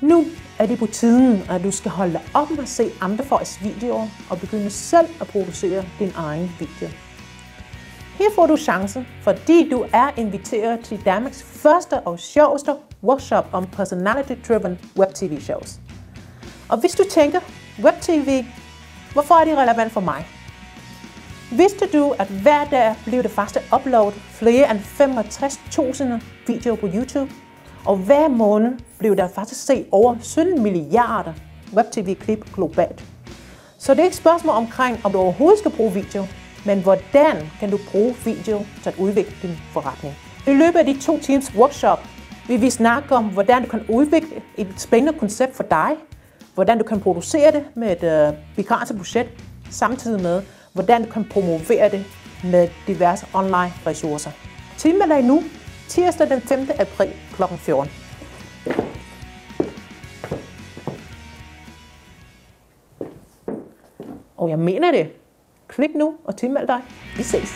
Nu er det på tiden, at du skal holde op med at se andre folks videoer og begynde selv at producere din egen video. Her får du chancen, fordi du er inviteret til Danmarks første og sjoveste workshop om personality-driven web-tv-shows. Og hvis du tænker, web-tv, hvorfor er det relevant for mig? Vidste du, at hver dag bliver det første upload flere end 65.000 videoer på YouTube? Og hver måned bliver der faktisk set over 17 milliarder web-tv-klip globalt. Så det er ikke et spørgsmål omkring, om du overhovedet skal bruge video, men hvordan kan du bruge video til at udvikle din forretning. I løbet af de 2 times workshop vil vi snakke om, hvordan du kan udvikle et spændende koncept for dig, hvordan du kan producere det med et begrænset budget, samtidig med, hvordan du kan promovere det med diverse online ressourcer. Tilmeld dig nu, tirsdag den 5. april kl. 14. Og jeg mener det. Klik nu og tilmeld dig. Vi ses.